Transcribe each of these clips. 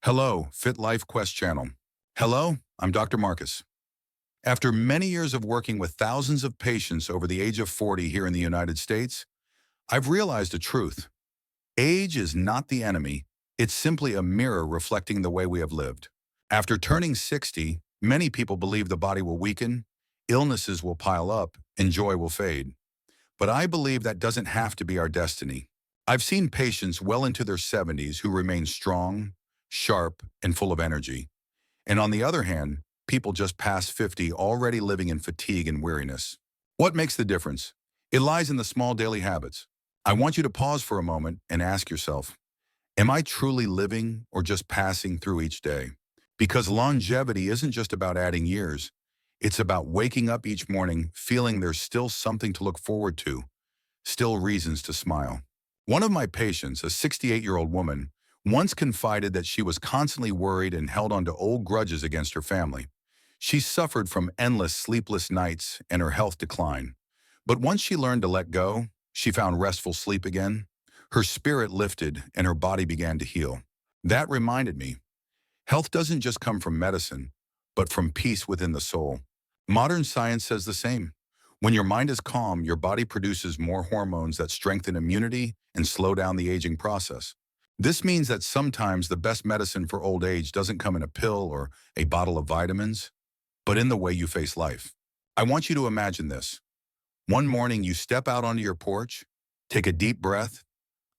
Hello, Fit Life Quest channel. Hello, I'm Dr. Marcus. After many years of working with thousands of patients over the age of 40 here in the United States, I've realized a truth. Age is not the enemy. It's simply a mirror reflecting the way we have lived. After turning 60, many people believe the body will weaken, illnesses will pile up, and joy will fade. But I believe that doesn't have to be our destiny. I've seen patients well into their 70s who remain strong, sharp, and full of energy. And on the other hand, people just past 50 already living in fatigue and weariness. What makes the difference? It lies in the small daily habits. I want you to pause for a moment and ask yourself, am I truly living or just passing through each day? Because longevity isn't just about adding years. It's about waking up each morning feeling there's still something to look forward to, still reasons to smile. One of my patients, a 68-year-old woman, once confided that she was constantly worried and held on to old grudges against her family. She suffered from endless sleepless nights and her health declined. But once she learned to let go, she found restful sleep again. Her spirit lifted and her body began to heal. That reminded me, health doesn't just come from medicine, but from peace within the soul. Modern science says the same. When your mind is calm, your body produces more hormones that strengthen immunity and slow down the aging process. This means that sometimes the best medicine for old age doesn't come in a pill or a bottle of vitamins, but in the way you face life. I want you to imagine this. One morning you step out onto your porch, take a deep breath,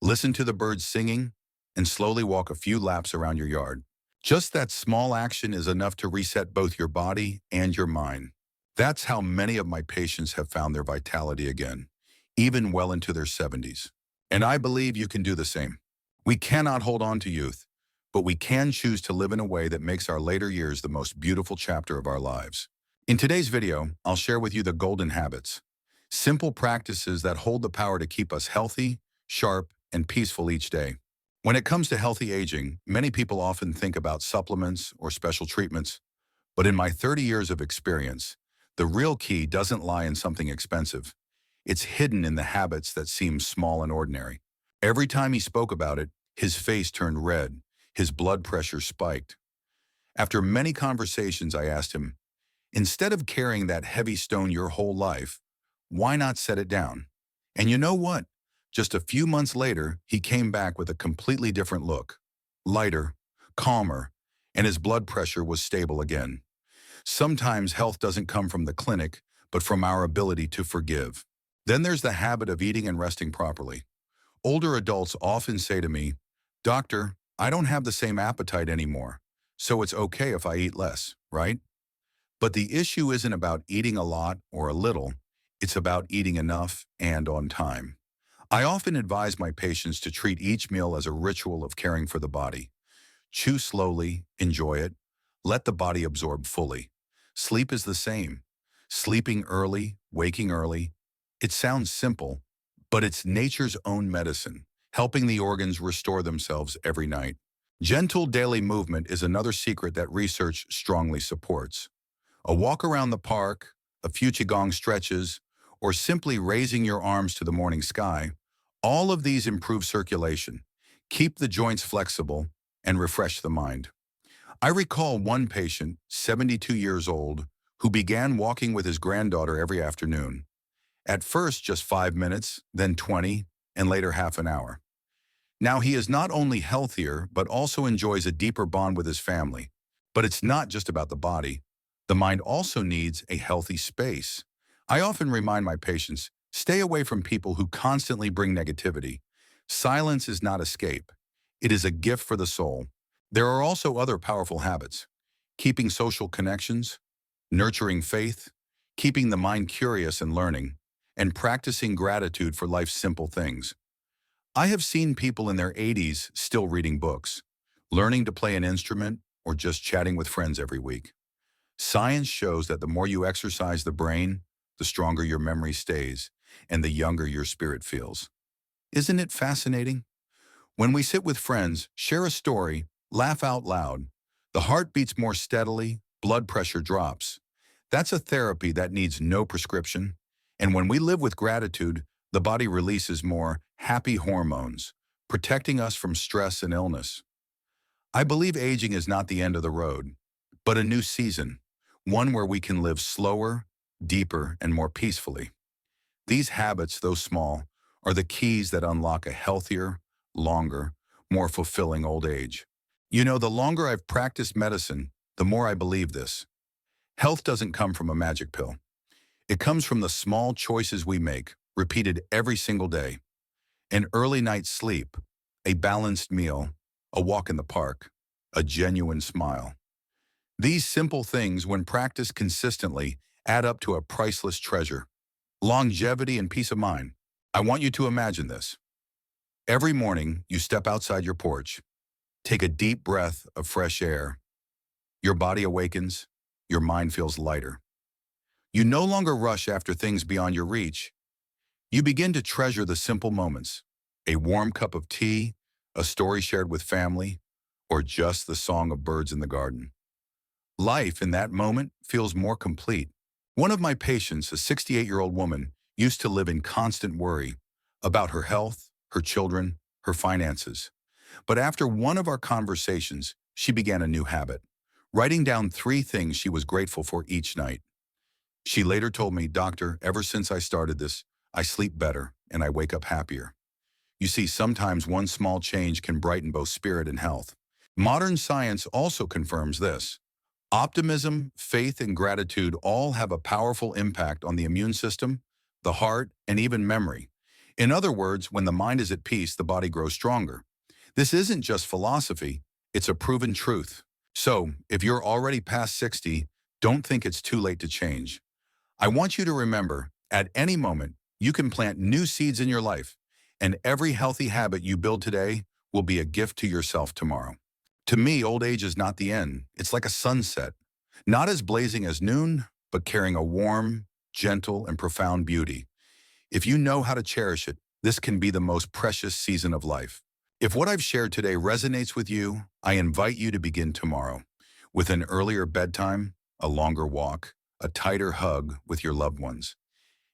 listen to the birds singing, and slowly walk a few laps around your yard. Just that small action is enough to reset both your body and your mind. That's how many of my patients have found their vitality again, even well into their 70s. And I believe you can do the same. We cannot hold on to youth, but we can choose to live in a way that makes our later years the most beautiful chapter of our lives. In today's video, I'll share with you the golden habits, simple practices that hold the power to keep us healthy, sharp, and peaceful each day. When it comes to healthy aging, many people often think about supplements or special treatments, but in my 30 years of experience, the real key doesn't lie in something expensive. It's hidden in the habits that seem small and ordinary. Every time he spoke about it, his face turned red, his blood pressure spiked. After many conversations, I asked him, instead of carrying that heavy stone your whole life, why not set it down? And you know what? Just a few months later, he came back with a completely different look. Lighter, calmer, and his blood pressure was stable again. Sometimes health doesn't come from the clinic, but from our ability to forgive. Then there's the habit of eating and resting properly. Older adults often say to me, "Doctor, I don't have the same appetite anymore, so it's okay if I eat less, right?" But the issue isn't about eating a lot or a little, it's about eating enough and on time. I often advise my patients to treat each meal as a ritual of caring for the body. Chew slowly, enjoy it, let the body absorb fully. Sleep is the same. Sleeping early, waking early. It sounds simple, but it's nature's own medicine, helping the organs restore themselves every night. Gentle daily movement is another secret that research strongly supports. A walk around the park, a few qigong stretches, or simply raising your arms to the morning sky, all of these improve circulation, keep the joints flexible, and refresh the mind. I recall one patient, 72 years old, who began walking with his granddaughter every afternoon. At first, just 5 minutes, then 20, and later half an hour. Now he is not only healthier, but also enjoys a deeper bond with his family. But it's not just about the body. The mind also needs a healthy space. I often remind my patients, stay away from people who constantly bring negativity. Silence is not escape. It is a gift for the soul. There are also other powerful habits. Keeping social connections, nurturing faith, keeping the mind curious and learning, and practicing gratitude for life's simple things. I have seen people in their 80s still reading books, learning to play an instrument, or just chatting with friends every week. Science shows that the more you exercise the brain, the stronger your memory stays, and the younger your spirit feels. Isn't it fascinating? When we sit with friends, share a story, laugh out loud, the heart beats more steadily, blood pressure drops. That's a therapy that needs no prescription. And when we live with gratitude, the body releases more happy hormones, protecting us from stress and illness. I believe aging is not the end of the road, but a new season, one where we can live slower, deeper, and more peacefully. These habits, though small, are the keys that unlock a healthier, longer, more fulfilling old age. You know, the longer I've practiced medicine, the more I believe this. Health doesn't come from a magic pill. It comes from the small choices we make, repeated every single day. An early night's sleep, a balanced meal, a walk in the park, a genuine smile. These simple things, when practiced consistently, add up to a priceless treasure. Longevity and peace of mind. I want you to imagine this. Every morning, you step outside your porch, take a deep breath of fresh air. Your body awakens, your mind feels lighter. You no longer rush after things beyond your reach. You begin to treasure the simple moments, a warm cup of tea, a story shared with family, or just the song of birds in the garden. Life in that moment feels more complete. One of my patients, a 68-year-old woman, used to live in constant worry about her health, her children, her finances. But after one of our conversations, she began a new habit, writing down 3 things she was grateful for each night. She later told me, "Doctor, ever since I started this, I sleep better and I wake up happier." You see, sometimes one small change can brighten both spirit and health. Modern science also confirms this. Optimism, faith, and gratitude all have a powerful impact on the immune system, the heart, and even memory. In other words, when the mind is at peace, the body grows stronger. This isn't just philosophy, it's a proven truth. So, if you're already past 60, don't think it's too late to change. I want you to remember, at any moment, you can plant new seeds in your life, and every healthy habit you build today will be a gift to yourself tomorrow. To me, old age is not the end. It's like a sunset, not as blazing as noon, but carrying a warm, gentle, and profound beauty. If you know how to cherish it, this can be the most precious season of life. If what I've shared today resonates with you, I invite you to begin tomorrow with an earlier bedtime, a longer walk, a tighter hug with your loved ones.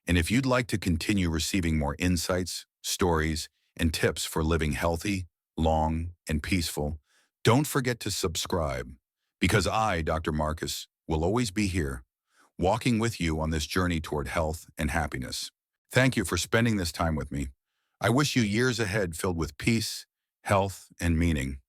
And if you'd like to continue receiving more insights, stories, and tips for living healthy, long, and peaceful, don't forget to subscribe, because I, Dr. Marcus, will always be here, walking with you on this journey toward health and happiness. Thank you for spending this time with me. I wish you years ahead filled with peace, health, and meaning.